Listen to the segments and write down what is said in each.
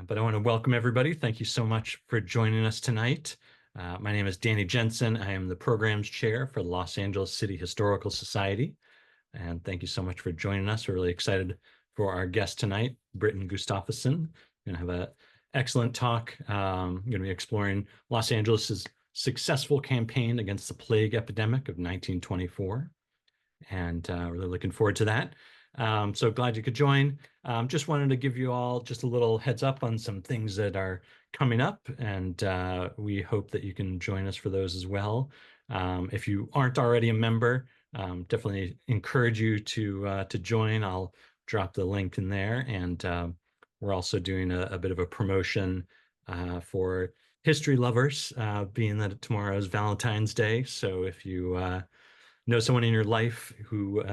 But I want to welcome everybody. Thank you so much for joining us tonight. My name is Danny Jensen. I am the programs chair for the Los Angeles City Historical Society. And thank you so much for joining us. We're really excited for our guest tonight, Britton Gustafson. We're going to have an excellent talk. Going to be exploring Los Angeles's successful campaign against the plague epidemic of 1924. And really looking forward to that. So glad you could join. Just wanted to give you all just a little heads up on some things that are coming up, and we hope that you can join us for those as well. If you aren't already a member, definitely encourage you to join. I'll drop the link in there, and we're also doing a bit of a promotion for history lovers, being that tomorrow is Valentine's Day. So if you know someone in your life who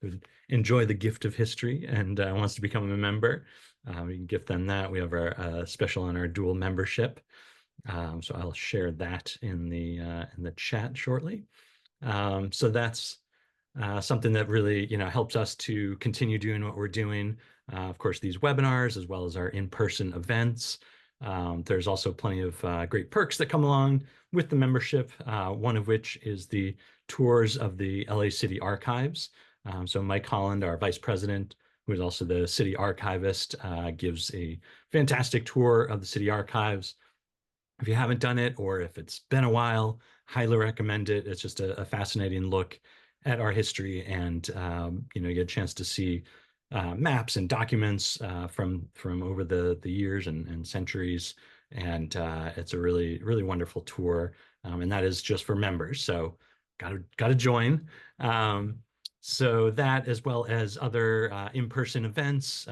would enjoy the gift of history and wants to become a member, you can gift them that. We have our special on our dual membership. So I'll share that in the chat shortly. So that's something that really, helps us to continue doing what we're doing. Of course, these webinars as well as our in-person events. There's also plenty of great perks that come along with the membership, one of which is the tours of the LA City Archives. So Mike Holland, our vice president, who is also the city archivist, gives a fantastic tour of the city archives. If you haven't done it, or if it's been a while, highly recommend it. It's just a fascinating look at our history, and you get a chance to see maps and documents from over the years and centuries, and it's a really wonderful tour, and that is just for members. So gotta join. So that, as well as other in-person events,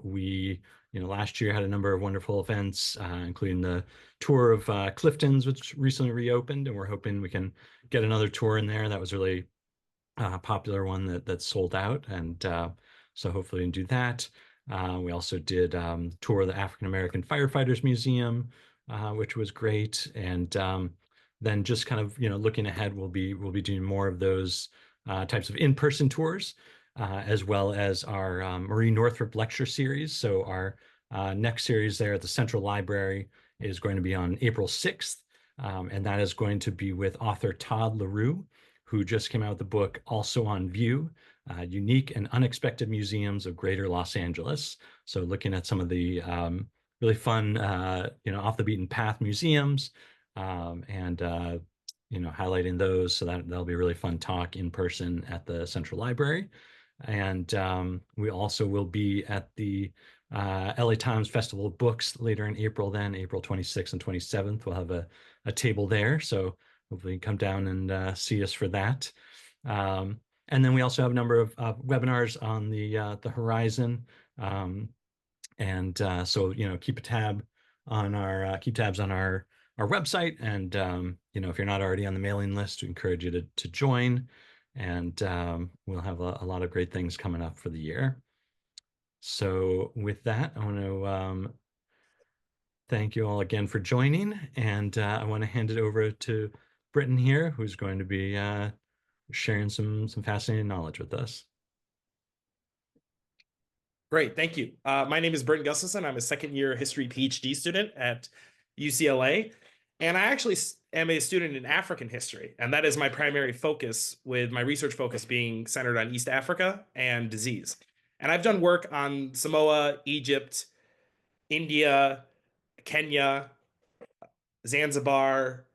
we last year had a number of wonderful events, including the tour of Clifton's, which recently reopened, and we're hoping we can get another tour in there. That was really popular one that sold out, and so hopefully we can do that. We also did tour of the African American Firefighters Museum, which was great, and then just kind of looking ahead, we'll be doing more of those types of in-person tours, as well as our Marie Northrop lecture series. So our next series there at the Central Library is going to be on April 6th, and that is going to be with author Todd LaRue, who just came out with the book Also on View, Unique and Unexpected Museums of Greater Los Angeles. So looking at some of the really fun, off the beaten path museums, and highlighting those. So that'll be a really fun talk in person at the Central Library. And we also will be at the LA Times Festival of Books later in April, then April 26th and 27th. We'll have a table there. So hopefully you come down and see us for that. And then we also have a number of webinars on the horizon. And so, keep tabs on our website. And, if you're not already on the mailing list, we encourage you to join. And we'll have a lot of great things coming up for the year. So with that, I want to thank you all again for joining. And I want to hand it over to Britton here, who's going to be sharing some fascinating knowledge with us. Great, thank you. My name is Britton Gustafson. I'm a second-year history PhD student at UCLA, and I actually am a student in African history, and that is my primary focus, with my research focus being centered on East Africa and disease. And I've done work on Samoa, Egypt, India, Kenya, Zanzibar,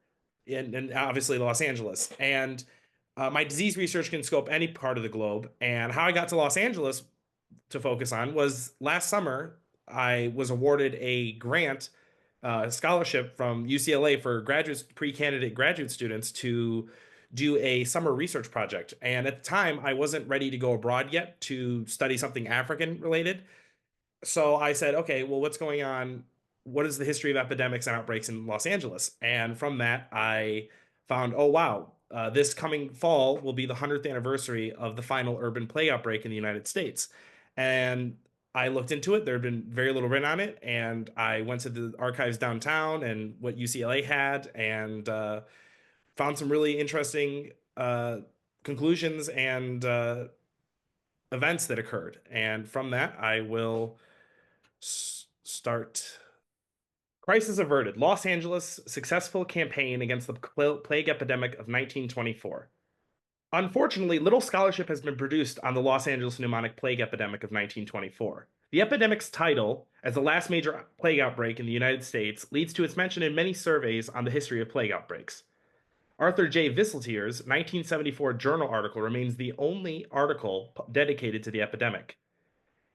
and obviously Los Angeles. And my disease research can scope any part of the globe. And how I got to Los Angeles to focus on was last summer, I was awarded a grant scholarship from UCLA for pre-candidate graduate students to do a summer research project. And at the time, I wasn't ready to go abroad yet to study something African related. So I said, okay, well, what's going on? What is the history of epidemics and outbreaks in Los Angeles? And from that, I found, oh, wow, this coming fall will be the 100th anniversary of the final urban plague outbreak in the United States. And I looked into it. There had been very little written on it. And I went to the archives downtown and what UCLA had, and found some really interesting conclusions and events that occurred. And from that, I will Start. Crisis averted. Los Angeles successful campaign against the plague epidemic of 1924. Unfortunately, little scholarship has been produced on the Los Angeles pneumonic plague epidemic of 1924. The epidemic's title, as the last major plague outbreak in the United States, leads to its mention in many surveys on the history of plague outbreaks. Arthur J. Visseltier's 1974 journal article remains the only article dedicated to the epidemic.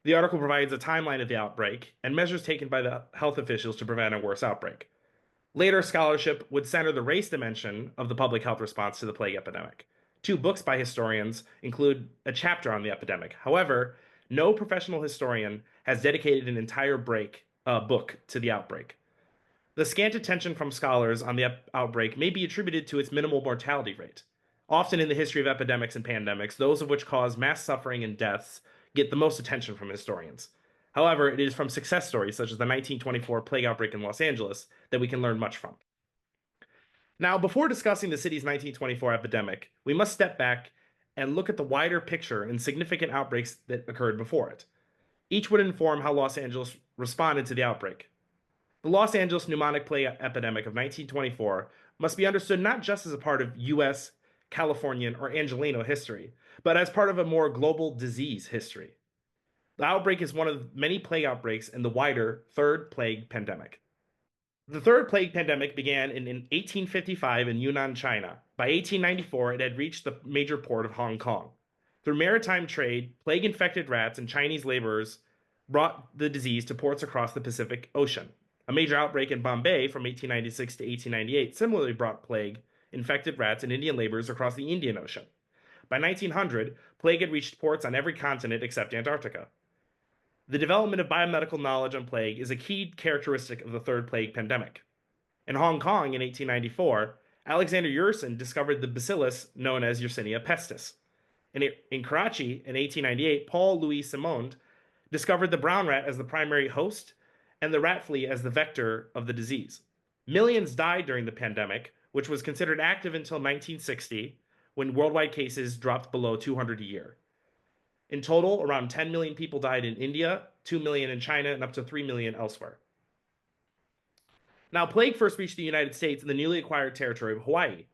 The article provides a timeline of the outbreak and measures taken by the health officials to prevent a worse outbreak. Later scholarship would center the race dimension of the public health response to the plague epidemic. Two books by historians include a chapter on the epidemic. However, no professional historian has dedicated an entire book to the outbreak. The scant attention from scholars on the outbreak may be attributed to its minimal mortality rate. Often in the history of epidemics and pandemics, those of which cause mass suffering and deaths get the most attention from historians. However, it is from success stories such as the 1924 plague outbreak in Los Angeles that we can learn much from. Now, before discussing the city's 1924 epidemic, we must step back and look at the wider picture and significant outbreaks that occurred before it. Each would inform how Los Angeles responded to the outbreak. The Los Angeles pneumonic plague epidemic of 1924 must be understood not just as a part of US, Californian, or Angelino history, but as part of a more global disease history. The outbreak is one of many plague outbreaks in the wider Third Plague Pandemic. The Third Plague Pandemic began in 1855 in Yunnan, China. By 1894, it had reached the major port of Hong Kong. Through maritime trade, plague-infected rats and Chinese laborers brought the disease to ports across the Pacific Ocean. A major outbreak in Bombay from 1896 to 1898 similarly brought plague, infected rats, and Indian laborers across the Indian Ocean. By 1900, plague had reached ports on every continent except Antarctica. The development of biomedical knowledge on plague is a key characteristic of the Third Plague Pandemic. In Hong Kong in 1894, Alexander Yersin discovered the bacillus known as Yersinia pestis. In Karachi in 1898, Paul Louis Simond discovered the brown rat as the primary host and the rat flea as the vector of the disease. Millions died during the pandemic, which was considered active until 1960, when worldwide cases dropped below 200 a year. In total, around 10 million people died in India, 2 million in China, and up to 3 million elsewhere. Now, plague first reached the United States in the newly acquired territory of Hawaii.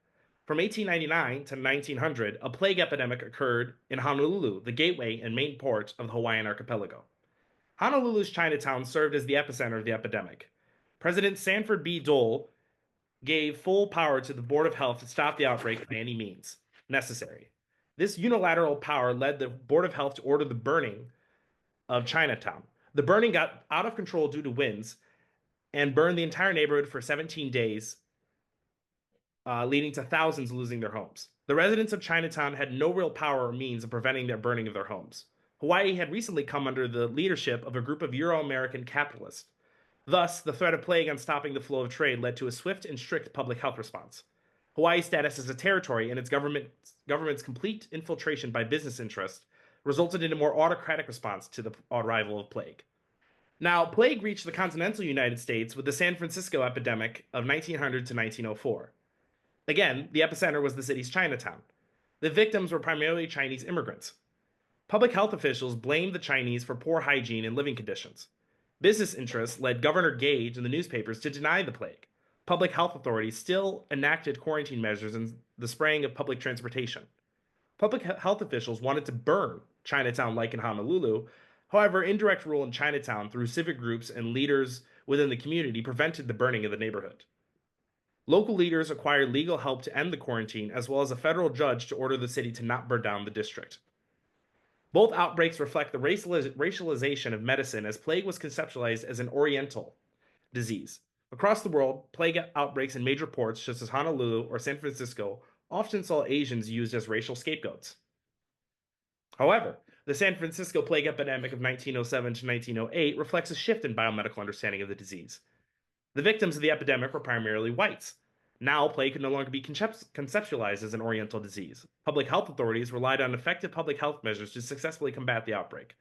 From 1899 to 1900, a plague epidemic occurred in Honolulu, the gateway and main port of the Hawaiian archipelago. Honolulu's Chinatown served as the epicenter of the epidemic. President Sanford B. Dole gave full power to the Board of Health to stop the outbreak by any means necessary. This unilateral power led the Board of Health to order the burning of Chinatown. The burning got out of control due to winds and burned the entire neighborhood for 17 days, leading to thousands losing their homes. The residents of Chinatown had no real power or means of preventing their burning of their homes. Hawaii had recently come under the leadership of a group of Euro-American capitalists. Thus, the threat of plague on stopping the flow of trade led to a swift and strict public health response. Hawaii's status as a territory and its government's complete infiltration by business interests resulted in a more autocratic response to the arrival of plague. Now, plague reached the continental United States with the San Francisco epidemic of 1900 to 1904. Again, the epicenter was the city's Chinatown. The victims were primarily Chinese immigrants. Public health officials blamed the Chinese for poor hygiene and living conditions. Business interests led Governor Gage and the newspapers to deny the plague. Public health authorities still enacted quarantine measures and the spraying of public transportation. Public health officials wanted to burn Chinatown like in Honolulu. However, indirect rule in Chinatown through civic groups and leaders within the community prevented the burning of the neighborhood. Local leaders acquired legal help to end the quarantine, as well as a federal judge to order the city to not burn down the district. Both outbreaks reflect the racialization of medicine, as plague was conceptualized as an Oriental disease. Across the world, plague outbreaks in major ports such as Honolulu or San Francisco often saw Asians used as racial scapegoats. However, the San Francisco plague epidemic of 1907 to 1908 reflects a shift in biomedical understanding of the disease. The victims of the epidemic were primarily whites. Now, plague could no longer be conceptualized as an Oriental disease. Public health authorities relied on effective public health measures to successfully combat the outbreak.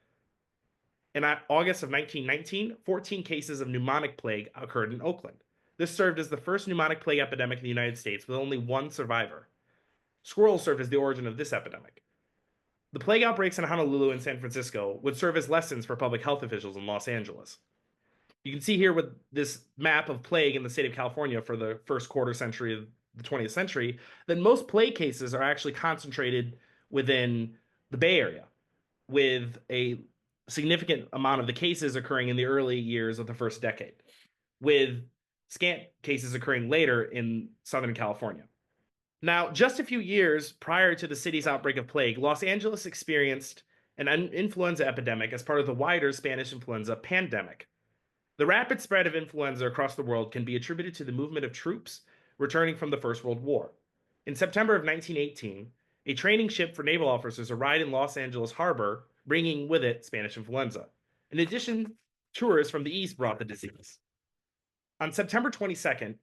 In August of 1919, 14 cases of pneumonic plague occurred in Oakland. This served as the first pneumonic plague epidemic in the United States with only one survivor. Squirrels served as the origin of this epidemic. The plague outbreaks in Honolulu and San Francisco would serve as lessons for public health officials in Los Angeles. You can see here with this map of plague in the state of California for the first quarter century of the 20th century that most plague cases are actually concentrated within the Bay Area, with a significant amount of the cases occurring in the early years of the first decade, with scant cases occurring later in Southern California. Now, just a few years prior to the city's outbreak of plague, Los Angeles experienced an influenza epidemic as part of the wider Spanish influenza pandemic. The rapid spread of influenza across the world can be attributed to the movement of troops returning from the First World War. In September of 1918, a training ship for naval officers arrived in Los Angeles harbor, bringing with it Spanish influenza. In addition, tourists from the east brought the disease. On September 22nd,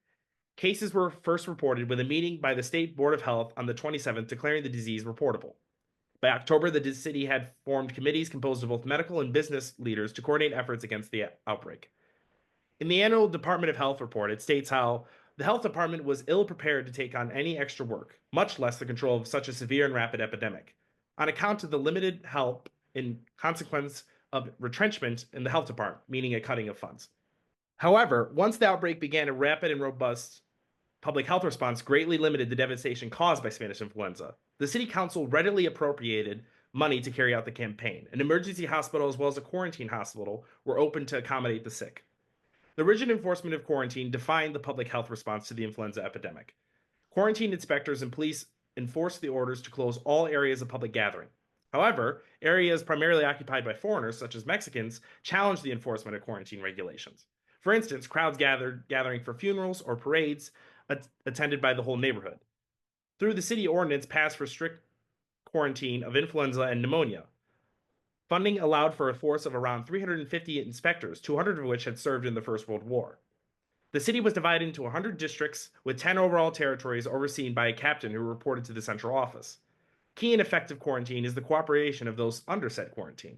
cases were first reported with a meeting by the State Board of Health on the 27th declaring the disease reportable. By October, the city had formed committees composed of both medical and business leaders to coordinate efforts against the outbreak. In the annual Department of Health report, it states how the health department was ill prepared to take on any extra work, much less the control of such a severe and rapid epidemic, on account of the limited help in consequence of retrenchment in the health department, meaning a cutting of funds. However, once the outbreak began, a rapid and robust public health response greatly limited the devastation caused by Spanish influenza. The city council readily appropriated money to carry out the campaign. An emergency hospital as well as a quarantine hospital were open to accommodate the sick. The rigid enforcement of quarantine defined the public health response to the influenza epidemic. Quarantine inspectors and police enforced the orders to close all areas of public gathering. However, areas primarily occupied by foreigners, such as Mexicans, challenged the enforcement of quarantine regulations. For instance, crowds gathering for funerals or parades attended by the whole neighborhood. Through the city ordinance passed for strict quarantine of influenza and pneumonia, funding allowed for a force of around 350 inspectors, 200 of which had served in the First World War. The city was divided into 100 districts with 10 overall territories overseen by a captain who reported to the central office. Key in effective quarantine is the cooperation of those under said quarantine.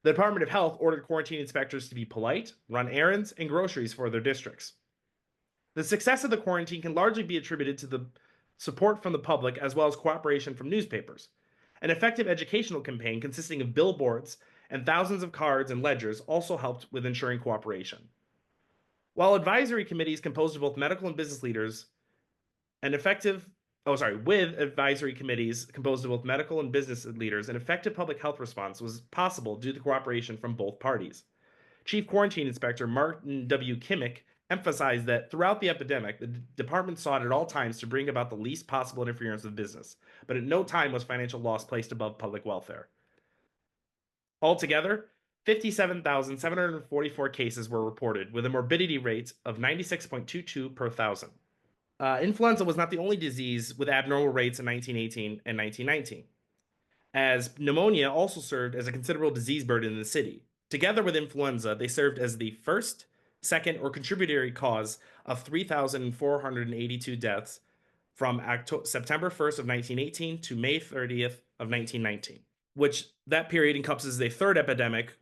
The Department of Health ordered quarantine inspectors to be polite, run errands, and groceries for their districts. The success of the quarantine can largely be attributed to the support from the public as well as cooperation from newspapers. An effective educational campaign consisting of billboards and thousands of cards and ledgers also helped with ensuring cooperation. While advisory committees composed of both medical and business leaders, with advisory committees composed of both medical and business leaders, an effective public health response was possible due to cooperation from both parties. Chief Quarantine Inspector Martin W. Kimmick emphasized that throughout the epidemic, the department sought at all times to bring about the least possible interference with business, but at no time was financial loss placed above public welfare. Altogether, 57,744 cases were reported, with a morbidity rate of 96.22 per thousand. Influenza was not the only disease with abnormal rates in 1918 and 1919, as pneumonia also served as a considerable disease burden in the city. Together with influenza, they served as the first, second, or contributory cause of 3,482 deaths from September 1st of 1918 to May 30th of 1919, which that period encompasses a third epidemic,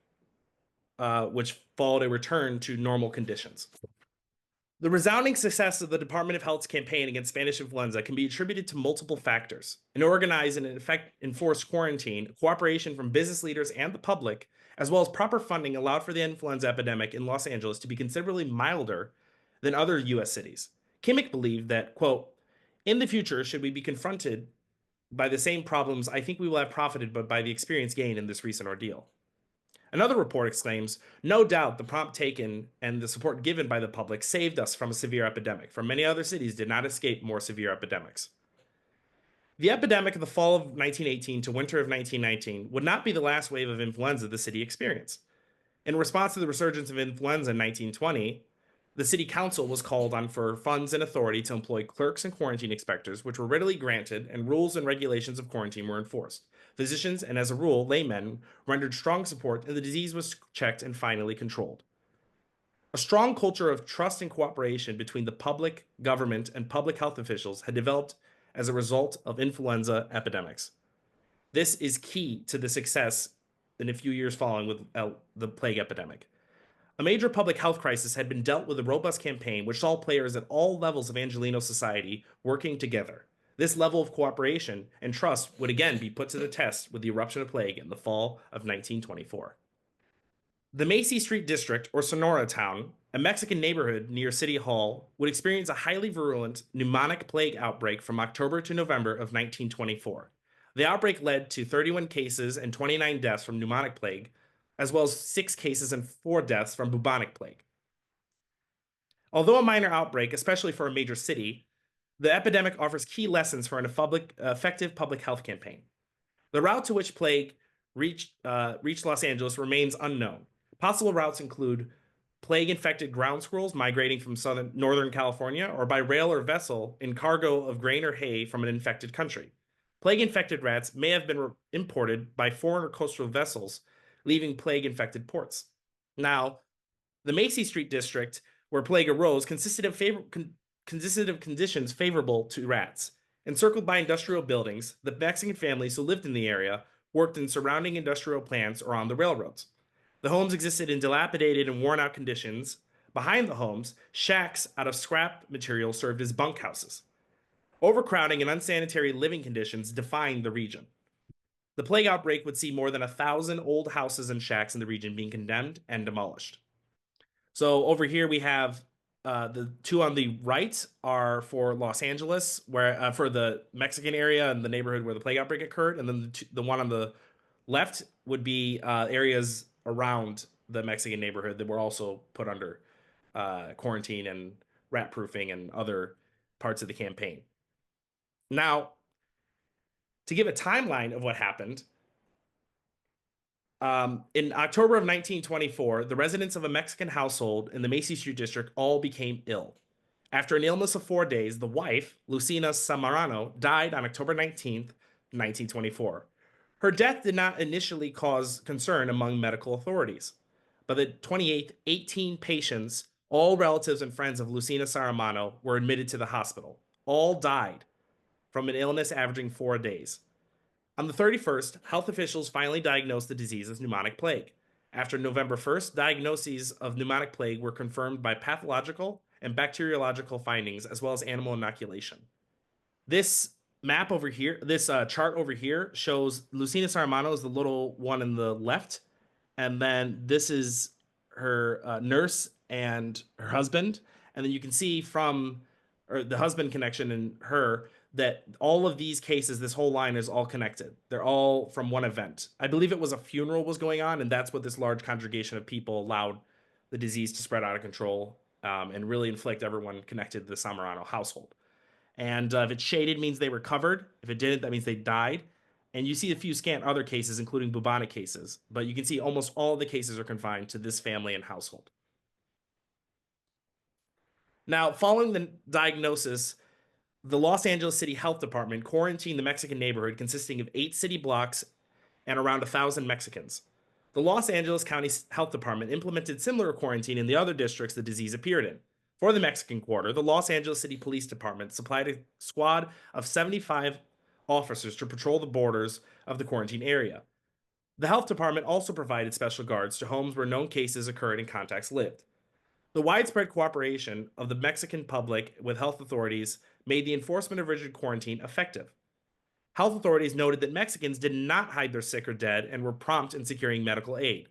which followed a return to normal conditions. The resounding success of the Department of Health's campaign against Spanish influenza can be attributed to multiple factors. An organized and enforced quarantine, cooperation from business leaders and the public, as well as proper funding allowed for the influenza epidemic in Los Angeles to be considerably milder than other U.S. cities. Kimmick believed that, quote, in the future, should we be confronted by the same problems, I think we will have profited by the experience gained in this recent ordeal. Another report exclaims, no doubt the prompt taken and the support given by the public saved us from a severe epidemic, for many other cities did not escape more severe epidemics. The epidemic of the fall of 1918 to winter of 1919 would not be the last wave of influenza the city experienced. In response to the resurgence of influenza in 1920, the city council was called on for funds and authority to employ clerks and quarantine inspectors, which were readily granted, and rules and regulations of quarantine were enforced. Physicians and, as a rule, laymen rendered strong support, and the disease was checked and finally controlled. A strong culture of trust and cooperation between the public, government, and public health officials had developed as a result of influenza epidemics. This is key to the success in a few years following with the plague epidemic. A major public health crisis had been dealt with a robust campaign which saw players at all levels of Angelino society working together. This level of cooperation and trust would again be put to the test with the eruption of plague in the fall of 1924. The Macy Street District, or Sonora Town, a Mexican neighborhood near City Hall, would experience a highly virulent pneumonic plague outbreak from October to November of 1924. The outbreak led to 31 cases and 29 deaths from pneumonic plague, as well as 6 cases and 4 deaths from bubonic plague. Although a minor outbreak, especially for a major city, the epidemic offers key lessons for an effective public health campaign. The route to which plague reached Los Angeles remains unknown. Possible routes include plague-infected ground squirrels migrating from northern California, or by rail or vessel in cargo of grain or hay from an infected country. Plague-infected rats may have been imported by foreign or coastal vessels, leaving plague-infected ports. Now, the Macy Street district, where plague arose, consisted of conditions favorable to rats. Encircled by industrial buildings, the Mexican families who lived in the area worked in surrounding industrial plants or on the railroads. The homes existed in dilapidated and worn out conditions. Behind the homes, shacks out of scrap material served as bunkhouses. Overcrowding and unsanitary living conditions defined the region. The plague outbreak would see more than 1,000 old houses and shacks in the region being condemned and demolished. So over here we have the two on the right are for Los Angeles, where for the Mexican area and the neighborhood where the plague outbreak occurred, and then the one on the left would be areas around the Mexican neighborhood that were also put under quarantine and rat proofing and other parts of the campaign. Now, to give a timeline of what happened, in October of 1924, the residents of a Mexican household in the Macy Street district all became ill. After an illness of 4 days, the wife, Lucina Samarano, died on October 19th, 1924. Her death did not initially cause concern among medical authorities. By the 28th, 18 patients, all relatives and friends of Lucina Saramano, were admitted to the hospital. All died from an illness averaging 4 days. On the 31st, health officials finally diagnosed the disease as pneumonic plague. After November 1st, diagnoses of pneumonic plague were confirmed by pathological and bacteriological findings, as well as animal inoculation. This map over here, this chart over here, shows Lucina Saramano is the little one in the left, and then this is her nurse and her husband, and then you can see from the husband connection and her that all of these cases, this whole line is all connected. They're all from one event. I believe it was a funeral was going on, and that's what this large congregation of people allowed the disease to spread out of control and really inflict everyone connected to the Samarano household. And if it's shaded, means they recovered. If it didn't, that means they died. And you see a few scant other cases, including bubonic cases, but you can see almost all of the cases are confined to this family and household. Now, following the diagnosis, the Los Angeles City Health Department quarantined the Mexican neighborhood consisting of 8 city blocks and around 1,000 Mexicans. The Los Angeles County Health Department implemented similar quarantine in the other districts the disease appeared in. For the Mexican quarter, the Los Angeles City Police Department supplied a squad of 75 officers to patrol the borders of the quarantine area. The health department also provided special guards to homes where known cases occurred and contacts lived. The widespread cooperation of the Mexican public with health authorities made the enforcement of rigid quarantine effective. Health authorities noted that Mexicans did not hide their sick or dead and were prompt in securing medical aid.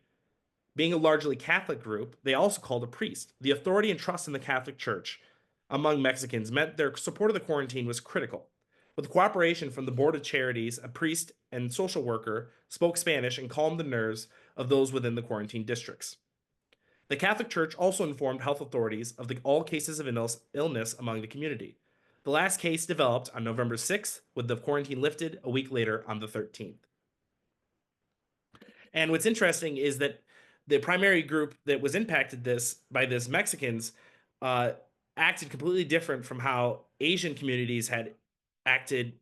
Being a largely Catholic group, they also called a priest. The authority and trust in the Catholic Church among Mexicans meant their support of the quarantine was critical. With cooperation from the Board of Charities, a priest and social worker spoke Spanish and calmed the nerves of those within the quarantine districts. The Catholic Church also informed health authorities of all cases of illness among the community. The last case developed on November 6th, with the quarantine lifted a week later on the 13th. And what's interesting is that the primary group that was impacted by this Mexicans acted completely different from how Asian communities had acted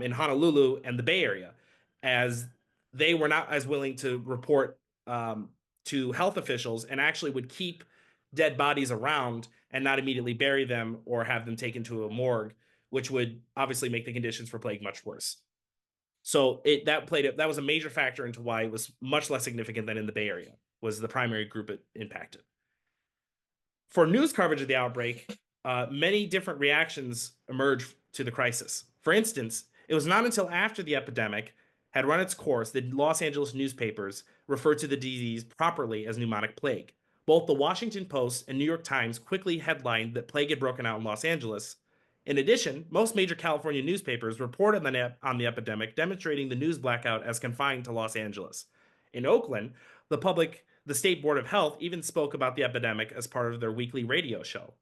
in Honolulu and the Bay Area, as they were not as willing to report to health officials and actually would keep dead bodies around and not immediately bury them or have them taken to a morgue, which would obviously make the conditions for plague much worse. So that was a major factor into why it was much less significant than in the Bay Area, was the primary group it impacted. For news coverage of the outbreak, many different reactions emerged to the crisis. For instance, it was not until after the epidemic had run its course that Los Angeles newspapers referred to the disease properly as pneumonic plague. Both the Washington Post and New York Times quickly headlined that plague had broken out in Los Angeles. In addition, most major California newspapers reported on the epidemic, demonstrating the news blackout as confined to Los Angeles. In Oakland, the State Board of Health even spoke about the epidemic as part of their weekly radio show.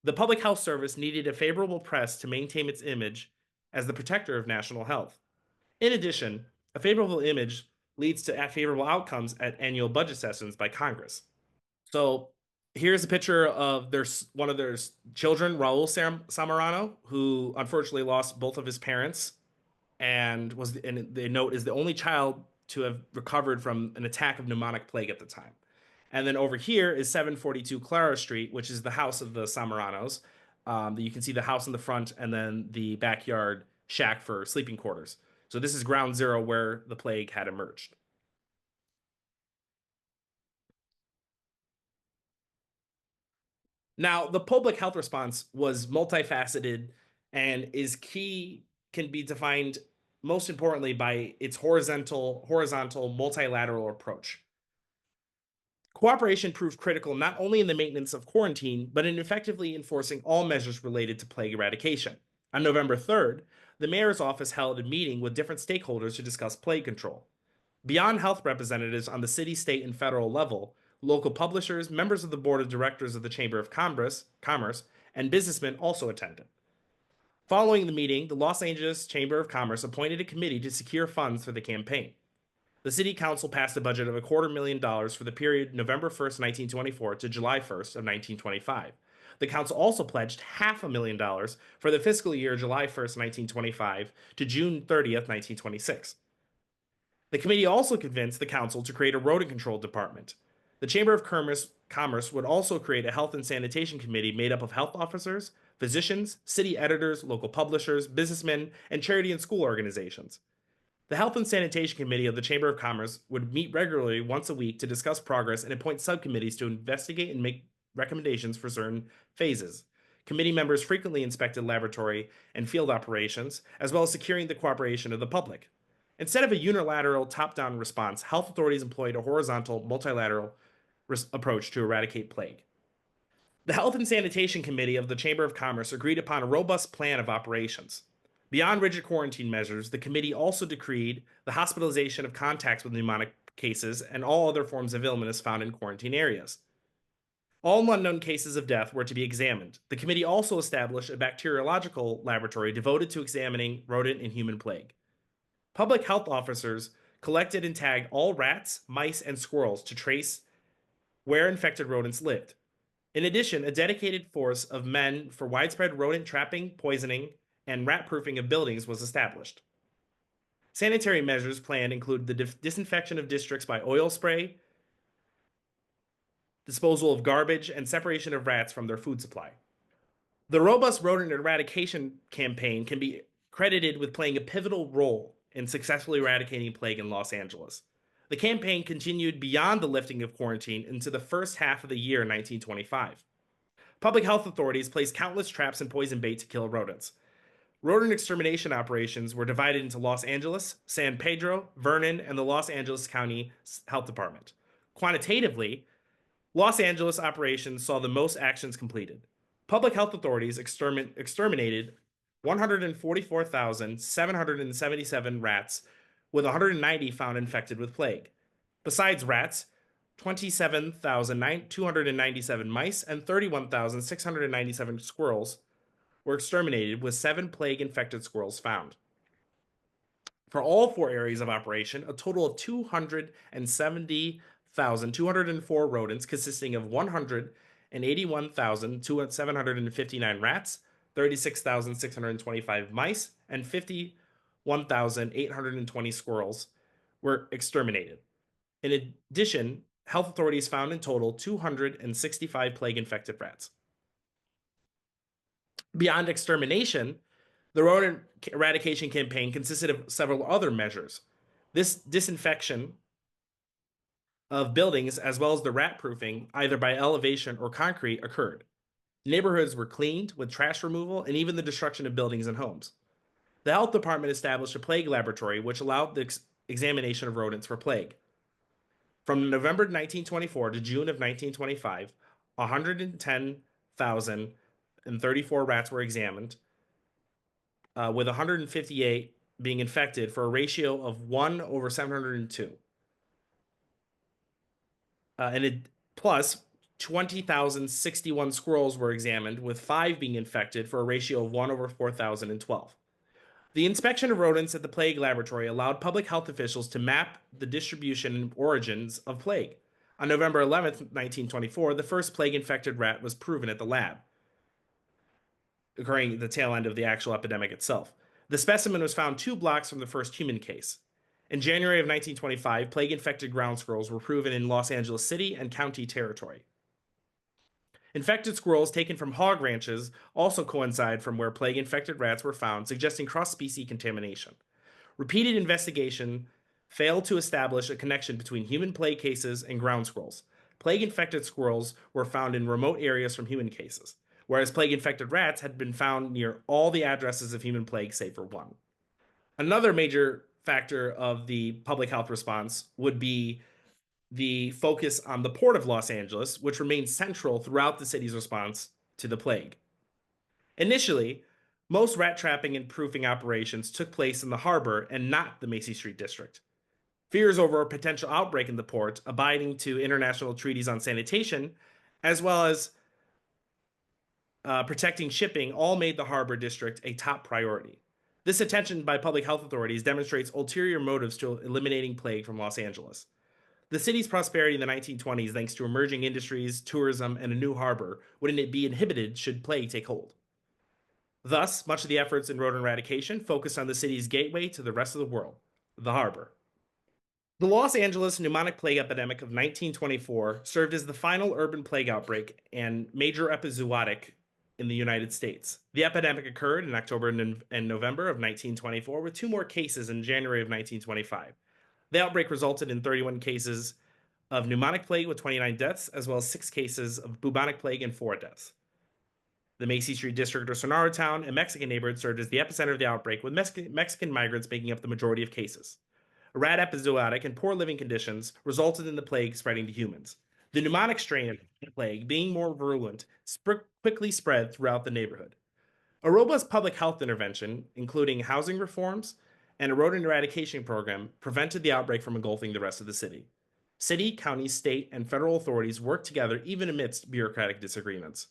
The Public Health Service needed a favorable press to maintain its image as the protector of national health. In addition, a favorable image leads to favorable outcomes at annual budget sessions by Congress. So here's a picture of one of their children, Raul Samorano, who unfortunately lost both of his parents and the note is the only child to have recovered from an attack of pneumonic plague at the time. And then over here is 742 Clara Street, which is the house of the Samoranos. You can see the house in the front and then the backyard shack for sleeping quarters. So this is ground zero where the plague had emerged. Now, the public health response was multifaceted and can be defined most importantly by its horizontal multilateral approach. Cooperation proved critical not only in the maintenance of quarantine, but in effectively enforcing all measures related to plague eradication. On November 3rd, the mayor's office held a meeting with different stakeholders to discuss plague control. Beyond health representatives on the city, state, and federal level, local publishers, members of the board of directors of the Chamber of Commerce, and businessmen also attended. Following the meeting, the Los Angeles Chamber of Commerce appointed a committee to secure funds for the campaign. The city council passed a budget of $250,000 for the period November 1st, 1924 to July 1st of 1925. The council also pledged $500,000 for the fiscal year July 1st, 1925 to June 30th, 1926. The committee also convinced the council to create a rodent control department. The Chamber of Commerce would also create a health and sanitation committee made up of health officers, physicians, city editors, local publishers, businessmen, and charity and school organizations. The Health and Sanitation Committee of the Chamber of Commerce would meet regularly once a week to discuss progress and appoint subcommittees to investigate and make recommendations for certain phases. Committee members frequently inspected laboratory and field operations, as well as securing the cooperation of the public. Instead of a unilateral top-down response, health authorities employed a horizontal, multilateral approach to eradicate plague. The Health and Sanitation Committee of the Chamber of Commerce agreed upon a robust plan of operations. Beyond rigid quarantine measures, the committee also decreed the hospitalization of contacts with pneumonic cases and all other forms of illness found in quarantine areas. All unknown cases of death were to be examined. The committee also established a bacteriological laboratory devoted to examining rodent and human plague. Public health officers collected and tagged all rats, mice, and squirrels to trace where infected rodents lived. In addition, a dedicated force of men for widespread rodent trapping, poisoning, and rat-proofing of buildings was established. Sanitary measures planned include the disinfection of districts by oil spray, disposal of garbage, and separation of rats from their food supply. The robust rodent eradication campaign can be credited with playing a pivotal role in successfully eradicating plague in Los Angeles. The campaign continued beyond the lifting of quarantine into the first half of the year 1925. Public health authorities placed countless traps and poison bait to kill rodents. Rodent extermination operations were divided into Los Angeles, San Pedro, Vernon, and the Los Angeles County Health Department. Quantitatively, Los Angeles operations saw the most actions completed. Public health authorities exterminated 144,777 rats, with 190 found infected with plague. Besides rats, 27,297 mice and 31,697 squirrels were exterminated, with 7 plague-infected squirrels found. For all 4 areas of operation, a total of 270,204 rodents consisting of 181,759 rats, 36,625 mice, and 51,820 squirrels were exterminated. In addition, health authorities found in total 265 plague-infected rats. Beyond extermination, the rodent eradication campaign consisted of several other measures. This disinfection of buildings, as well as the rat proofing, either by elevation or concrete, occurred. Neighborhoods were cleaned with trash removal and even the destruction of buildings and homes. The health department established a plague laboratory which allowed the examination of rodents for plague. From November 1924 to June of 1925, 110,034 rats were examined, with 158 being infected for a ratio of 1 over 702. And it plus 20,061 squirrels were examined, with 5 being infected for a ratio of 1 over 4,012. The inspection of rodents at the plague laboratory allowed public health officials to map the distribution and origins of plague. On November 11th, 1924, the first plague-infected rat was proven at the lab, occurring at the tail end of the actual epidemic itself. The specimen was found 2 blocks from the first human case. In January of 1925, plague-infected ground squirrels were proven in Los Angeles City and County territory. Infected squirrels taken from hog ranches also coincide from where plague-infected rats were found, suggesting cross-species contamination. Repeated investigation failed to establish a connection between human plague cases and ground squirrels. Plague-infected squirrels were found in remote areas from human cases, whereas plague-infected rats had been found near all the addresses of human plague save for one. Another major factor of the public health response would be the focus on the port of Los Angeles, which remained central throughout the city's response to the plague. Initially, most rat trapping and proofing operations took place in the harbor and not the Macy Street district. Fears over a potential outbreak in the port, abiding to international treaties on sanitation, as well as protecting shipping, all made the harbor district a top priority. This attention by public health authorities demonstrates ulterior motives to eliminating plague from Los Angeles. The city's prosperity in the 1920s, thanks to emerging industries, tourism, and a new harbor, wouldn't be inhibited should plague take hold. Thus, much of the efforts in rodent eradication focused on the city's gateway to the rest of the world, the harbor. The Los Angeles pneumonic plague epidemic of 1924 served as the final urban plague outbreak and major epizootic in the United States. The epidemic occurred in October and November of 1924, with 2 more cases in January of 1925. The outbreak resulted in 31 cases of pneumonic plague with 29 deaths, as well as 6 cases of bubonic plague and 4 deaths. The Macy Street district of Sonora Town, a Mexican neighborhood, served as the epicenter of the outbreak, with Mexican migrants making up the majority of cases. A rat epizootic and poor living conditions resulted in the plague spreading to humans. The pneumonic strain of the plague, being more virulent, quickly spread throughout the neighborhood. A robust public health intervention, including housing reforms and a rodent eradication program, prevented the outbreak from engulfing the rest of the city. City, county, state, and federal authorities worked together even amidst bureaucratic disagreements.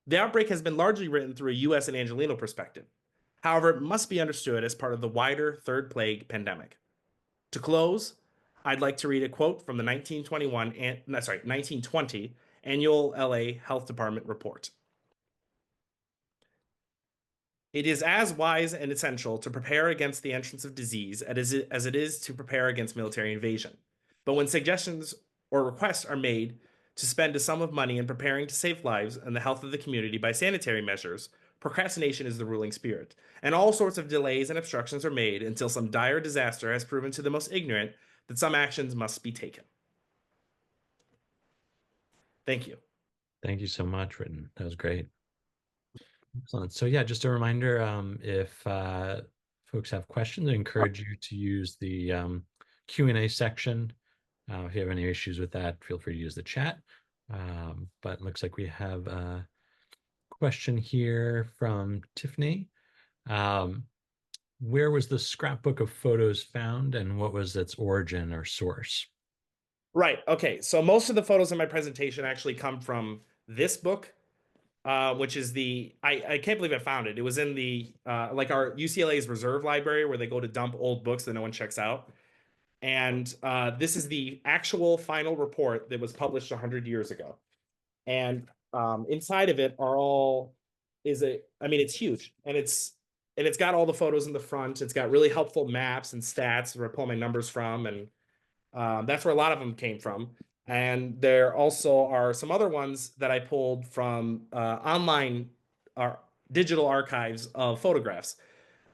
The outbreak has been largely written through a U.S. and Angelino perspective. However, it must be understood as part of the wider Third Plague pandemic. To close, I'd like to read a quote from the 1920 annual LA Health Department report. It is as wise and essential to prepare against the entrance of disease as it is to prepare against military invasion. But when suggestions or requests are made to spend a sum of money in preparing to save lives and the health of the community by sanitary measures, procrastination is the ruling spirit, and all sorts of delays and obstructions are made until some dire disaster has proven to the most ignorant that some actions must be taken. Thank you. Thank you so much, Britton. That was great. Excellent. So yeah, just a reminder, if folks have questions, I encourage you to use the Q&A section. If you have any issues with that, feel free to use the chat. But it looks like we have a question here from Tiffany. Where was the scrapbook of photos found, and what was its origin or source? Right. Okay. So most of the photos in my presentation actually come from this book, which is I can't believe I found it. It was in the like our UCLA's reserve library where they go to dump old books that no one checks out. And this is the actual final report that was published 100 years ago. And inside of it are all it's huge, and it's got all the photos in the front. It's got really helpful maps and stats where I pull my numbers from, and that's where a lot of them came from. And there also are some other ones that I pulled from online digital archives of photographs.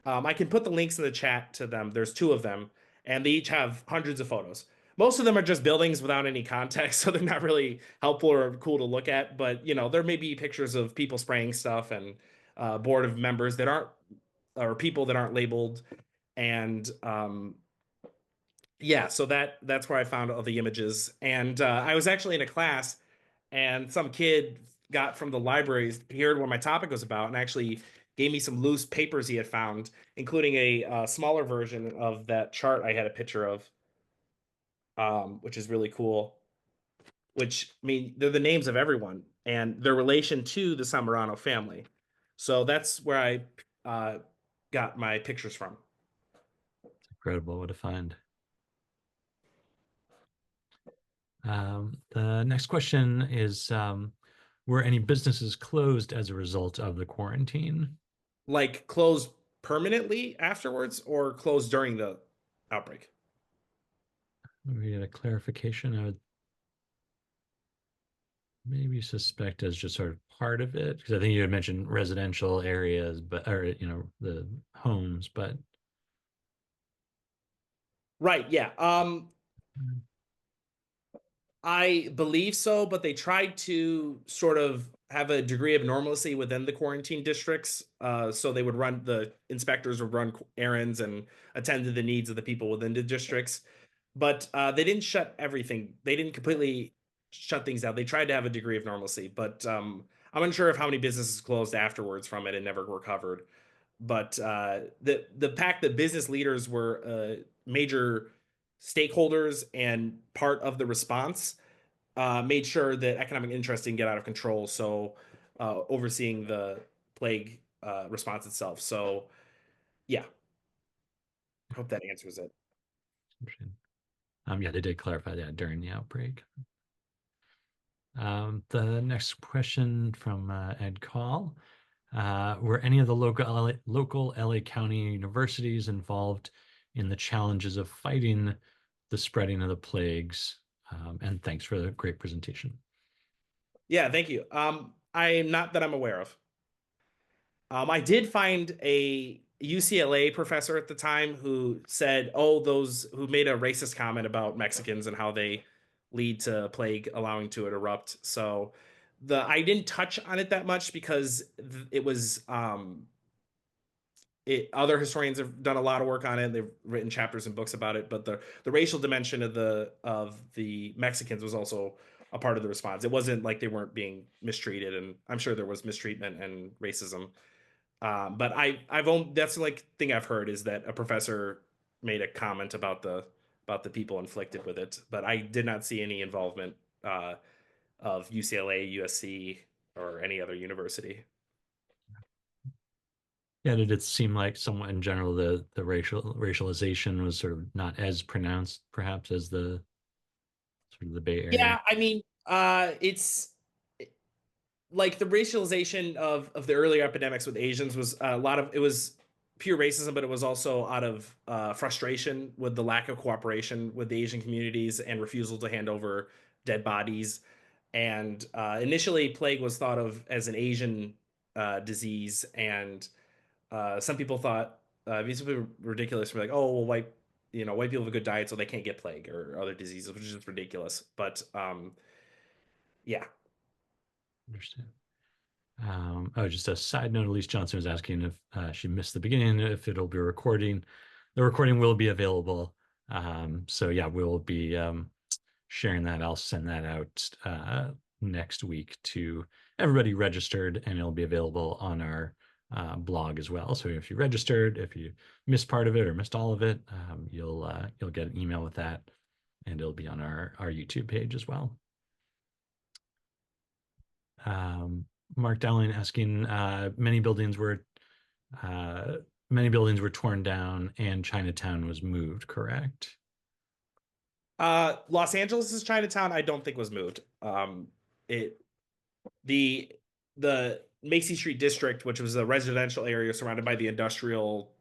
I can put the links in the chat to them. There's 2 of them, and they each have hundreds of photos. Most of them are just buildings without any context, so they're not really helpful or cool to look at. But there may be pictures of people spraying stuff and board of members that aren't, or people that aren't labeled, and Yeah, so that's where I found all the images. And I was actually in a class, and some kid got from the libraries, he heard what my topic was about, and actually gave me some loose papers he had found, including a smaller version of that chart I had a picture of, which is really cool. Which, I mean, they're the names of everyone and their relation to the Samurano family. So that's where I got my pictures from. Incredible. What a find. The next question is, were any businesses closed as a result of the quarantine? Like closed permanently afterwards or closed during the outbreak? We get a clarification. I would maybe suspect as just sort of part of it, because I think you had mentioned residential areas, but or the homes, but Right, yeah. I believe so, but they tried to sort of have a degree of normalcy within the quarantine districts. So they would run, the inspectors would run errands and attend to the needs of the people within the districts. But they didn't shut everything. They didn't completely shut things down. They tried to have a degree of normalcy, but I'm unsure of how many businesses closed afterwards from it and never recovered. But the fact that business leaders were major stakeholders and part of the response made sure that economic interest didn't get out of control. So, overseeing the plague response itself. So, yeah, hope that answers it. yeah, they did clarify that during the outbreak. The next question from Ed Call. Were any of the local LA County universities involved in the challenges of fighting the spreading of the plagues? And thanks for the great presentation. Yeah, thank you. I'm not that I'm aware of. I did find a UCLA professor at the time who said, "Oh, those who made a racist comment about Mexicans and how they lead to plague, allowing to it erupt." So, the I didn't touch on it that much because it was other historians have done a lot of work on it. They've written chapters and books about it, but the racial dimension of the Mexicans was also a part of the response. It wasn't like they weren't being mistreated, and I'm sure there was mistreatment and racism. But I've only, that's the like thing I've heard is that a professor made a comment about the people inflicted with it, but I did not see any involvement of UCLA, USC, or any other university. Yeah, did it seem like somewhat in general the racialization was sort of not as pronounced perhaps as the sort of the Bay Area? Yeah, I mean, it's like the racialization of the earlier epidemics with Asians was a lot of it was pure racism, but it was also out of frustration with the lack of cooperation with the Asian communities and refusal to hand over dead bodies. And initially, plague was thought of as an Asian disease, and some people thought these were ridiculous. We're like, oh, well, white people have a good diet, so they can't get plague or other diseases, which is just ridiculous. But yeah. Understand. Oh, just a side note, Elise Johnson was asking if she missed the beginning, if it'll be recording. The recording will be available. So yeah, we'll be sharing that. I'll send that out next week to everybody registered, and it'll be available on our blog as well. So if you registered, if you missed part of it or missed all of it, you'll get an email with that, and it'll be on our YouTube page as well. Um, Mark Dowling asking, uh, many buildings were torn down and Chinatown was moved, correct? Los Angeles' Chinatown, I don't think was moved. It the the Macy Street district, which was a residential area surrounded by the industrial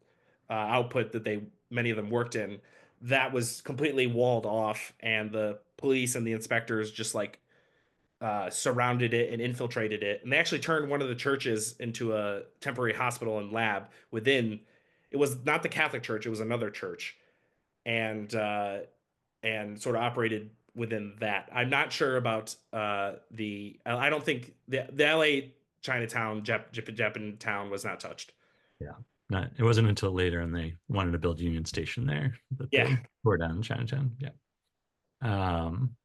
output that they many of them worked in, that was completely walled off, and the police and the inspectors just like surrounded it and infiltrated it. And they actually turned one of the churches into a temporary hospital and lab within. It was not the Catholic Church; it was another church, and sort of operated within that. I'm not sure about the. I don't think the LA Chinatown Japantown was not touched. Yeah. not it wasn't until later and they wanted to build Union Station there that Yeah. they tore down Chinatown. Yeah. Um,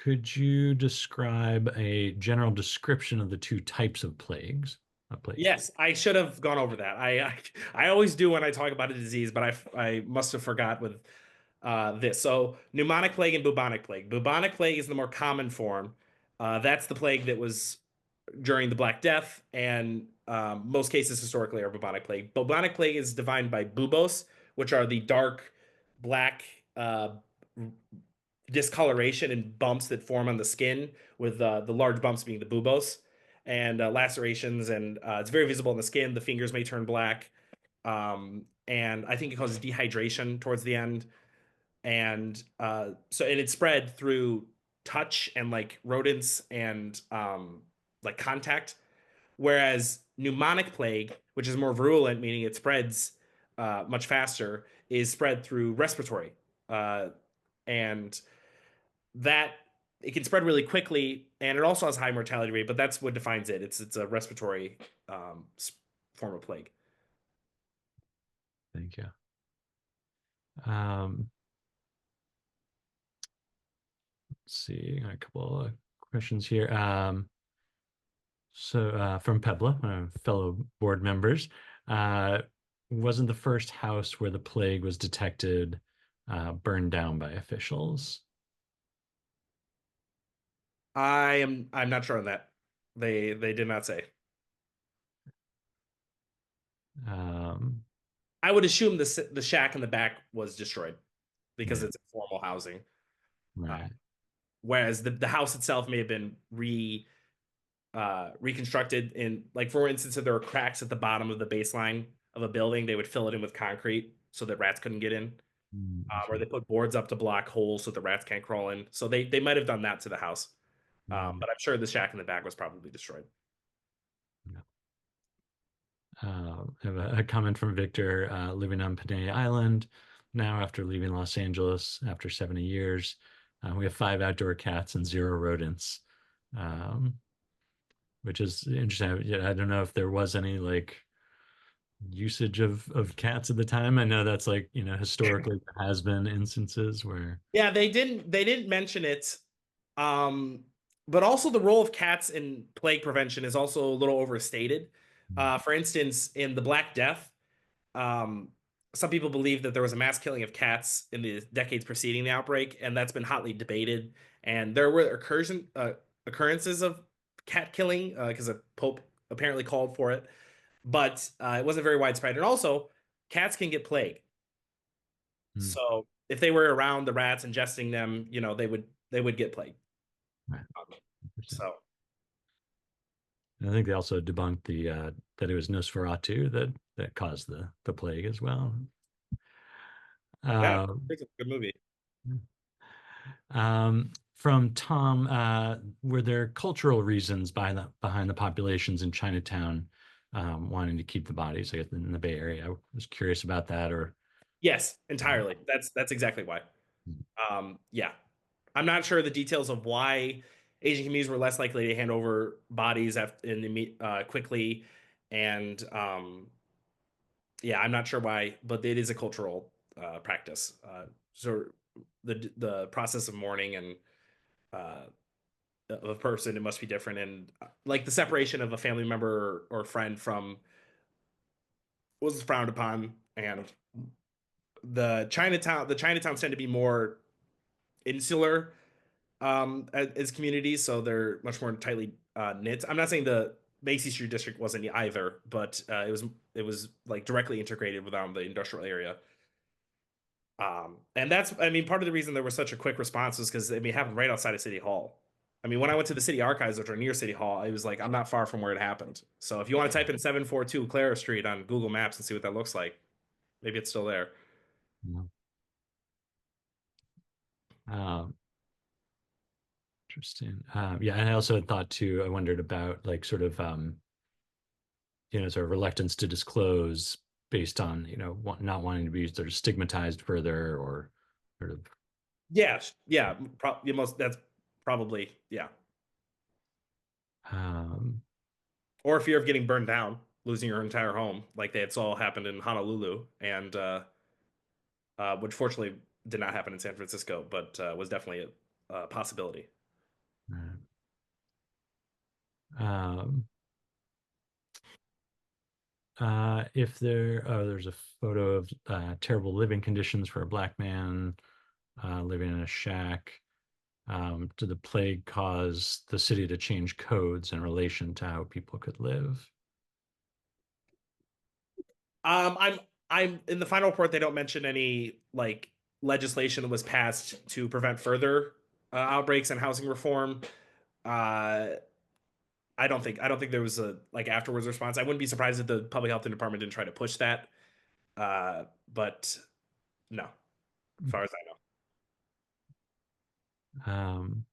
could you describe a general description of the two types of plagues? Plagues. Yes, I should have gone over that. I always do when I talk about a disease, but I must have forgot with this. So pneumonic plague and bubonic plague. Bubonic plague is the more common form. That's the plague that was during the Black Death, and most cases historically are bubonic plague. Bubonic plague is defined by buboes, which are the dark black discoloration and bumps that form on the skin, with the large bumps being the buboes, and lacerations, and it's very visible in the skin. The fingers may turn black, and I think it causes dehydration towards the end. And and it's spread through touch and like rodents and like contact. Whereas pneumonic plague, which is more virulent, meaning it spreads much faster, is spread through respiratory. And that it can spread really quickly, and it also has high mortality rate, but that's what defines it. It's a respiratory form of plague. Thank you. Um, let's see, a couple of questions here. From Pebla, fellow board members, uh, wasn't the first house where the plague was detected burned down by officials? I'm not sure on that. They did not say. Um, I would assume the shack in the back was destroyed because yeah, it's informal housing. Uh, right. Whereas the house itself may have been reconstructed in, like, for instance, if there were cracks at the bottom of the baseline of a building, they would fill it in with concrete so that rats couldn't get in. I Or see. they put boards up to block holes so the rats can't crawl in. So they might have done that to the house. Right. But I'm sure the shack in the back was probably destroyed. Yeah. I have a comment from Victor, living on Panay Island now after leaving Los Angeles after 70 years. We have 5 outdoor cats and 0 rodents, um, which is interesting. Yeah, I don't know if there was any like usage of cats at the time. I know that's like, historically there has been instances where, Yeah, they didn't mention it. Um, but also the role of cats in plague prevention is also a little overstated. For instance, in the Black Death, um, some people believe that there was a mass killing of cats in the decades preceding the outbreak, and that's been hotly debated. And there were occurrences of cat killing because a pope apparently called for it, but it wasn't very widespread. And also, cats can get plague. hmm, So if they were around the rats ingesting them, they would get plague. right, Um, 100%. So I think they also debunked the that it was Nosferatu that caused the plague as well. yeah, Uh, it's a good movie. from Tom, were there cultural reasons behind the populations in Chinatown wanting to keep the bodies, I guess, in the Bay Area? I was curious about that, or Yes, um, entirely. That's exactly why. Yeah, I'm not sure the details of why Asian communities were less likely to hand over bodies quickly, and yeah, I'm not sure why, but it is a cultural practice. So the process of mourning and uh, of a person, it must be different, and like the separation of a family member or friend from was frowned upon, and the Chinatowns tend to be more insular as communities, so they're much more tightly knit. I'm not saying the Macy Street district wasn't either, but it was like directly integrated within the industrial area. And that's, I mean, part of the reason there was such a quick response was because, I mean, it happened right outside of City Hall. I mean, when I went to the city archives, which are near City Hall, it was like, I'm not far from where it happened. So if you want to type in 742 Clara Street on Google Maps and see what that looks like, maybe it's still there. no. Um, Interesting. Yeah, and I also had thought too. I wondered about like sort of sort of reluctance to disclose based on not wanting to be sort of stigmatized further or sort of Yeah, yeah, that's probably, yeah. um, Or fear of getting burned down. losing your entire home, like they had saw happened in Honolulu, and which fortunately did not happen in San Francisco, but was definitely a possibility. Right. Um, if there's a photo of terrible living conditions for a black man living in a shack. Did the plague cause the city to change codes in relation to how people could live? I'm in the final report. They don't mention any like legislation that was passed to prevent further outbreaks and housing reform. Uh, I don't think there was a like afterwards response. I wouldn't be surprised if the public health department didn't try to push that. But no, as far as I know. Um,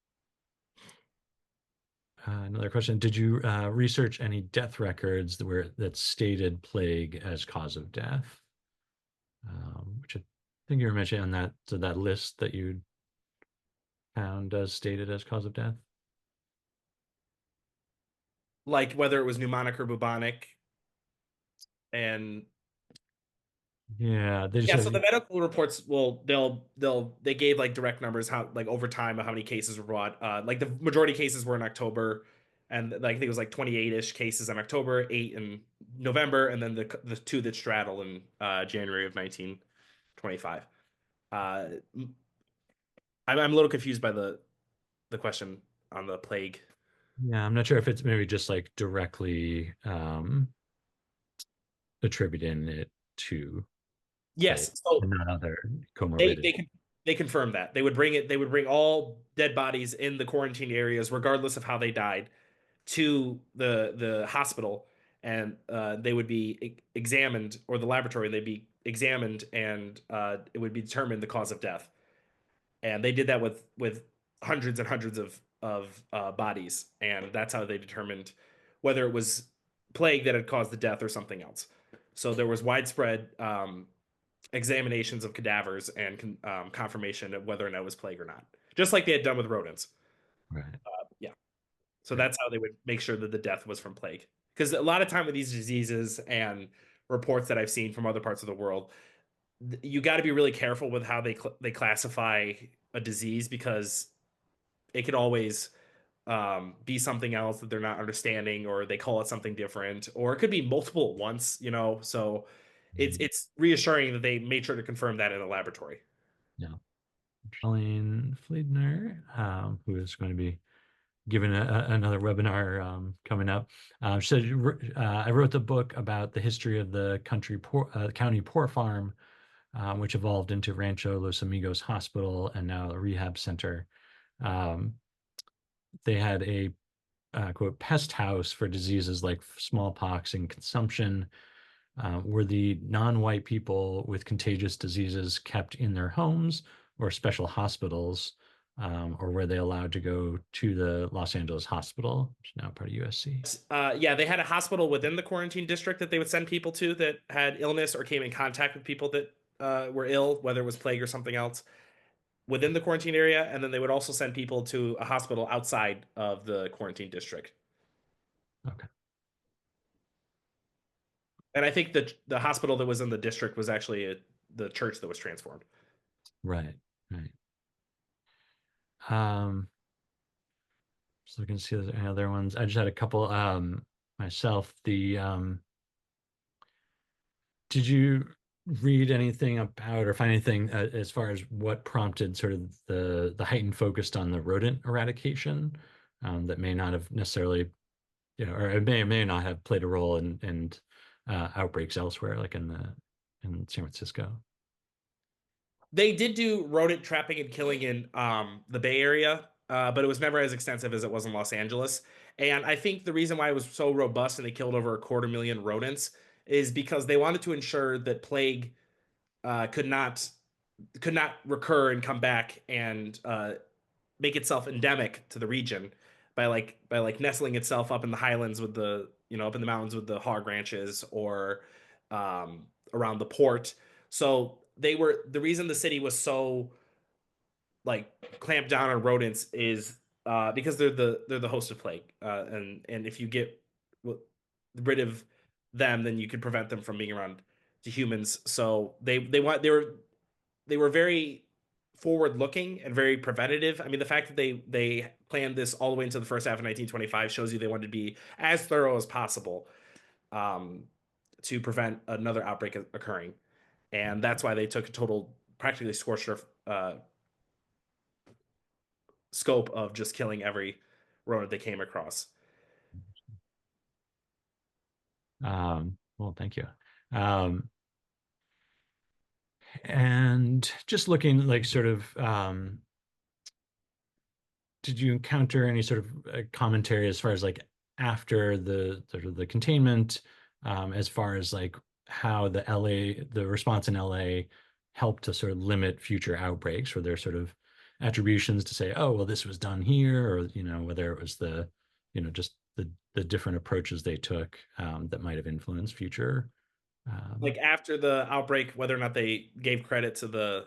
Another question. Did you research any death records that stated plague as cause of death? Which I think you were mentioning on that list that you found as stated as cause of death. Like whether it was pneumonic or bubonic, and Yeah, they just yeah, so have, the medical reports will they gave like direct numbers how like over time of how many cases were brought. Like the majority of cases were in October, and like I think it was like 28-ish cases in October, 8 in November, and then the two that straddle in January of 1925. Uh, I'm a little confused by the question on the plague. yeah, I'm not sure if it's maybe just like directly attributing it to plague Yes, so and not other they comorbidity. they con- they confirmed that they would bring it. They would bring all dead bodies in the quarantine areas, regardless of how they died, to the hospital, and they would be examined, or the laboratory. They'd be examined, and it would be determined the cause of death. And they did that with hundreds and hundreds of bodies, and that's how they determined whether it was plague that had caused the death or something else. So there was widespread examinations of cadavers and confirmation of whether or not it was plague or not, just like they had done with rodents. Right. Yeah. So Right. that's how they would make sure that the death was from plague. Because a lot of time with these diseases and reports that I've seen from other parts of the world, you got to be really careful with how they classify a disease, because it could always be something else that they're not understanding, or they call it something different, or it could be multiple at once. So Mm, it's reassuring that they made sure to confirm that in a laboratory. yeah. Colleen Fliedner, who is going to be giving another webinar coming up, said, I wrote the book about the history of the county poor farm, which evolved into Rancho Los Amigos Hospital and now a rehab center. Um, they had a quote pest house for diseases like smallpox and consumption. Were the non-white people with contagious diseases kept in their homes or special hospitals, or were they allowed to go to the Los Angeles hospital, which is now part of USC? Yeah, they had a hospital within the quarantine district that they would send people to that had illness or came in contact with people that were ill, whether it was plague or something else, within the quarantine area. And then they would also send people to a hospital outside of the quarantine district. Okay, And I think the hospital that was in the district was actually the church that was transformed. right, right. Um, so looking to see if there's any other ones. I just had a couple myself. Did you read anything about or find anything as far as what prompted sort of the heightened focus on the rodent eradication that may not have necessarily, or it may or may not have played a role in outbreaks elsewhere, like in San Francisco? They did do rodent trapping and killing in the Bay Area, but it was never as extensive as it was in Los Angeles. And I think the reason why it was so robust and they killed over 250,000 rodents is because they wanted to ensure that plague could not recur and come back and make itself endemic to the region by like nestling itself up in the highlands with the up in the mountains with the hog ranches, or around the port. So the reason the city was so like clamped down on rodents is because they're the host of plague, and if you get rid of them, then you could prevent them from being around to humans. So they were very forward looking and very preventative. I mean, the fact that they planned this all the way into the first half of 1925 shows you they wanted to be as thorough as possible, um, to prevent another outbreak occurring. And that's why they took a total, practically scorched earth scope of just killing every rodent they came across. Well, thank you. Um, and just looking like sort of, did you encounter any sort of commentary as far as like after the sort of the containment, as far as like how the response in LA helped to sort of limit future outbreaks? Were there sort of attributions to say, oh, well, this was done here, or whether it was just the different approaches they took, that might have influenced future. Like Um, after the outbreak, whether or not they gave credit to the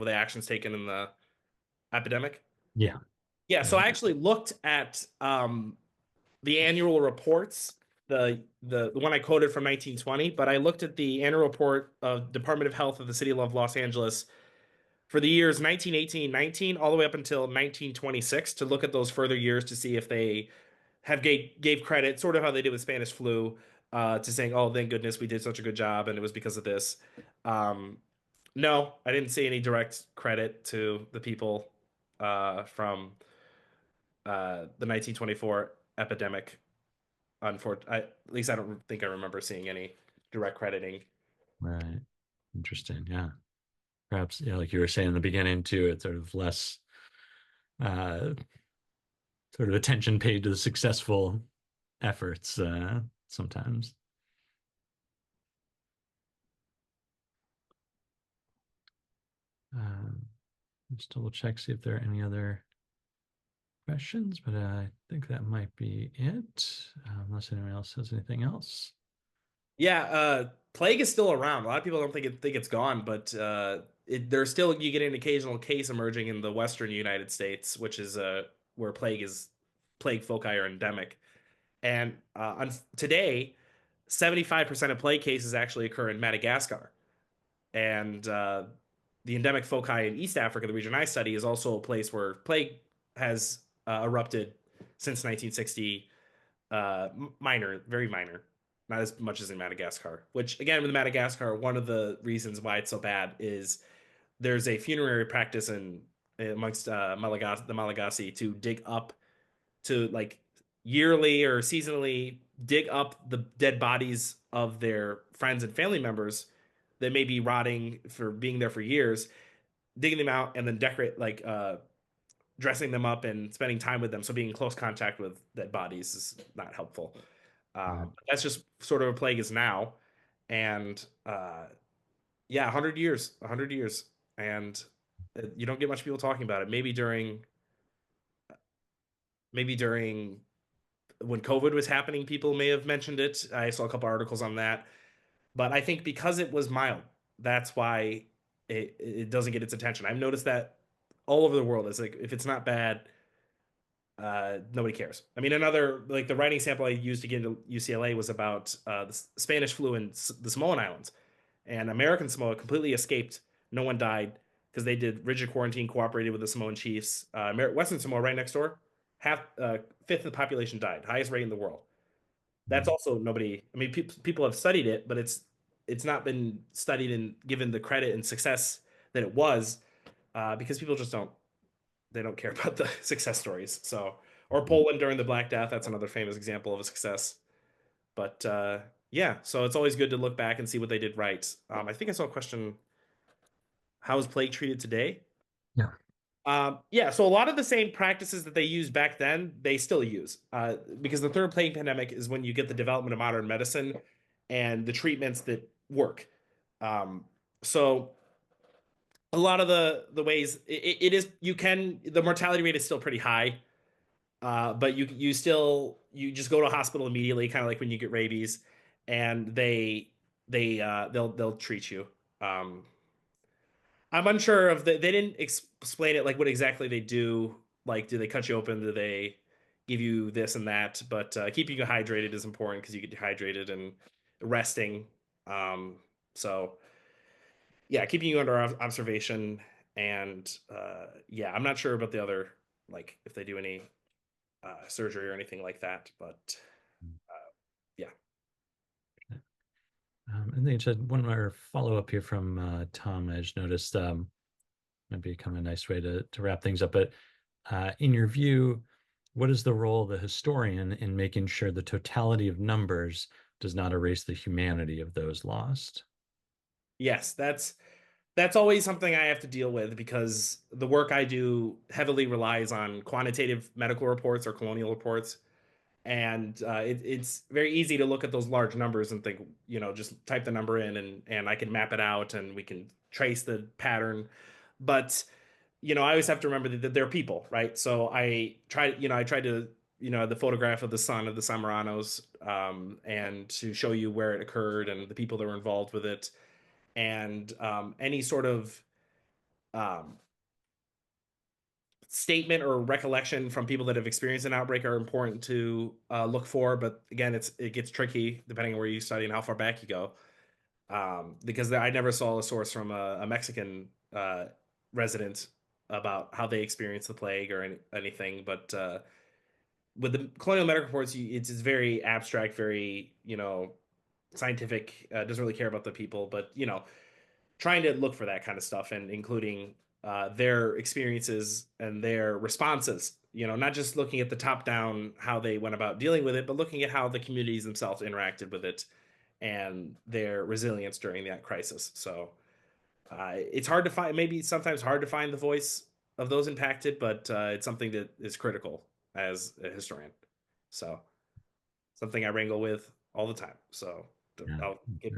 actions taken in the epidemic. yeah, Yeah, so yeah, I actually looked at the annual reports, the one I quoted from 1920, but I looked at the annual report of Department of Health of the City of Los Angeles for the years 1918, 19, all the way up until 1926 to look at those further years to see if they gave credit, sort of how they did with Spanish flu, to saying, "Oh, thank goodness we did such a good job, and it was because of this." Um, no, I didn't see any direct credit to the people from the 1924 epidemic. At least I don't think I remember seeing any direct crediting. right. Interesting. Yeah. Perhaps, yeah, like you were saying in the beginning too, it's sort of less uh, sort of attention paid to the successful efforts, sometimes. Um, just double check, see if there are any other questions, but I think that might be it, unless anyone else has anything else. Yeah, plague is still around. A lot of people don't think it's gone, but there's still, you get an occasional case emerging in the western United States, which is where plague foci are endemic. And today, 75% of plague cases actually occur in Madagascar. And the endemic foci in East Africa, the region I study, is also a place where plague has erupted since 1960. Minor, very minor, not as much as in Madagascar. Which again, with Madagascar, one of the reasons why it's so bad is there's a funerary practice in amongst the Malagasy to dig up, to like yearly or seasonally dig up the dead bodies of their friends and family members that may be rotting for being there for years, digging them out and then decorate, like dressing them up and spending time with them. So being in close contact with dead bodies is not helpful. Right. That's just sort of a plague is now, and yeah, 100 years, 100 years, and you don't get much people talking about it. Maybe during when COVID was happening, people may have mentioned it. I saw a couple articles on that, but I think because it was mild, that's why it doesn't get its attention. I've noticed that all over the world. It's like if it's not bad, nobody cares. I mean, another, like the writing sample I used to get into UCLA was about the Spanish flu in the Samoan Islands, and American Samoa completely escaped. No one died because they did rigid quarantine, cooperated with the Samoan chiefs. Western Samoa, right next door, fifth of the population died, highest rate in the world. That's Mm. also nobody. I mean, people have studied it, but it's not been studied and given the credit and success that it was, because people just don't care about the success stories. So, or Poland during the Black Death, that's another famous example of a success. But yeah, so it's always good to look back and see what they did right. I think I saw a question: how is plague treated today? Yeah. Yeah, so a lot of the same practices that they used back then, they still use. Because the third plague pandemic is when you get the development of modern medicine and the treatments that work. Um, so a lot of the ways it is, you can, the mortality rate is still pretty high. But you just go to a hospital immediately, kind of like when you get rabies, and they'll treat you. Um, I'm unsure of they didn't explain it, like what exactly they do. Like, do they cut you open? Do they give you this and that? But keeping you hydrated is important because you get dehydrated, and resting. So yeah, keeping you under observation. And yeah, I'm not sure about the other, like if they do any surgery or anything like that, but yeah. And they just one more follow up here from Tom. I just noticed maybe kind of a nice way to wrap things up. But in your view, what is the role of the historian in making sure the totality of numbers does not erase the humanity of those lost? Yes, that's always something I have to deal with because the work I do heavily relies on quantitative medical reports or colonial reports. And it's very easy to look at those large numbers and think, just type the number in and I can map it out and we can trace the pattern. But, I always have to remember that they're people, right? So I tried to, the photograph of the son of the Samaranos, and to show you where it occurred and the people that were involved with it. And any sort of um, statement or recollection from people that have experienced an outbreak are important to look for. But again, it gets tricky depending on where you study and how far back you go. Because I never saw a source from a Mexican resident about how they experienced the plague or anything. But with the colonial medical reports, it's very abstract, very scientific. Doesn't really care about the people, but trying to look for that kind of stuff and including their experiences and their responses. Not just looking at the top down how they went about dealing with it, but looking at how the communities themselves interacted with it and their resilience during that crisis. So it's hard to find, maybe sometimes hard to find the voice of those impacted, but it's something that is critical as a historian. So something I wrangle with all the time. So Yeah. I'll get.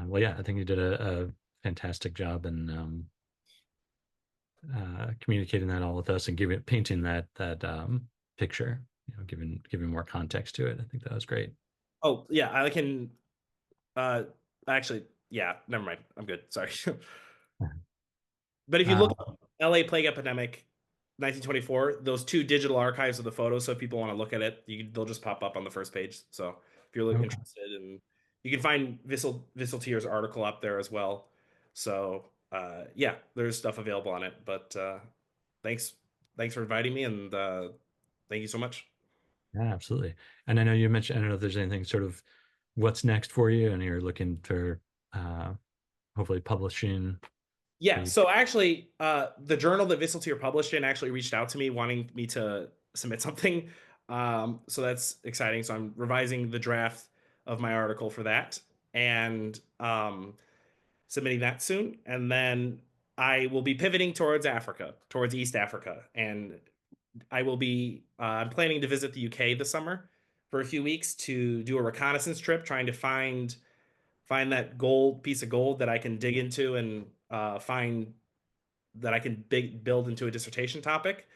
Well, yeah, I think you did a fantastic job in communicating that all with us and painting that picture, giving more context to it. I think that was great. Oh yeah, I can. Uh, actually, yeah, never mind. I'm good. Sorry. But if you look Uh, up LA Plague Epidemic 1924, those two digital archives of the photos, so if people want to look at it, they'll just pop up on the first page. So if you're okay. interested, and you can find Visseltier's article up there as well. So yeah, there's stuff available on it. But thanks, thanks for inviting me, and thank you so much. Yeah, absolutely. And I know you mentioned, I don't know if there's anything sort of what's next for you, and you're looking for uh, hopefully publishing Yeah, the. so actually, the journal that Visseltier published in actually reached out to me wanting me to submit something. So that's exciting. So I'm revising the draft of my article for that and submitting that soon. And then I will be pivoting towards Africa, towards East Africa. And I'm planning to visit the UK this summer for a few weeks to do a reconnaissance trip, trying to find that gold piece of gold that I can dig into and find that I can build into a dissertation topic.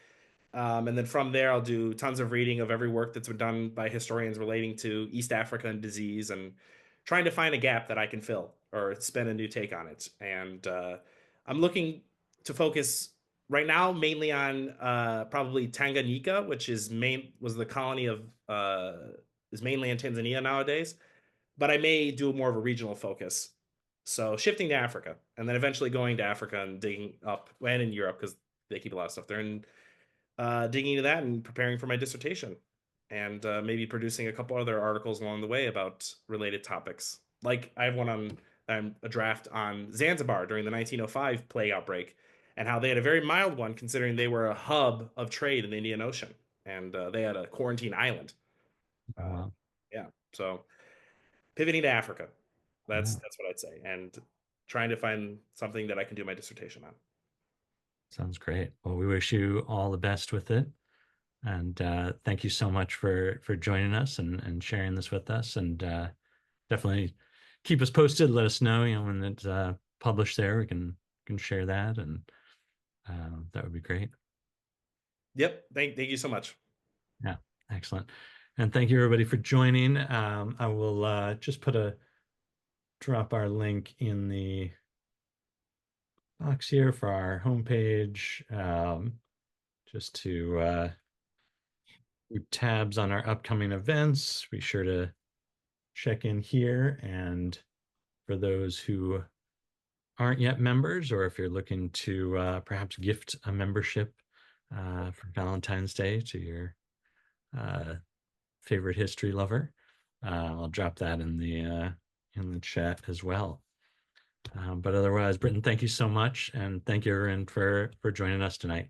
And then from there, I'll do tons of reading of every work that's been done by historians relating to East Africa and disease and trying to find a gap that I can fill or spin a new take on it. And I'm looking to focus right now mainly on probably Tanganyika, which was the colony of is mainland Tanzania nowadays, but I may do more of a regional focus. So shifting to Africa and then eventually going to Africa and digging up and in Europe because they keep a lot of stuff there and digging into that and preparing for my dissertation and maybe producing a couple other articles along the way about related topics. Like I have one on a draft on Zanzibar during the 1905 plague outbreak and how they had a very mild one considering they were a hub of trade in the Indian Ocean and they had a quarantine island. Uh, Wow. yeah, so pivoting to Africa. Yeah, That's what I'd say, and trying to find something that I can do my dissertation on. sounds great. Well, we wish you all the best with it. And thank you so much for joining us and sharing this with us. And definitely keep us posted. Let us know, when it's published there. We can share that, and that would be great. Yep. Thank you so much. Yeah, excellent. And thank you everybody for joining. I will just drop our link in the box here for our homepage, just to keep tabs on our upcoming events. Be sure to check in here. And for those who aren't yet members, or if you're looking to perhaps gift a membership for Valentine's Day to your uh, favorite history lover, I'll drop that in the chat as well. But otherwise, Britton, thank you so much, and thank you, everyone, for joining us tonight.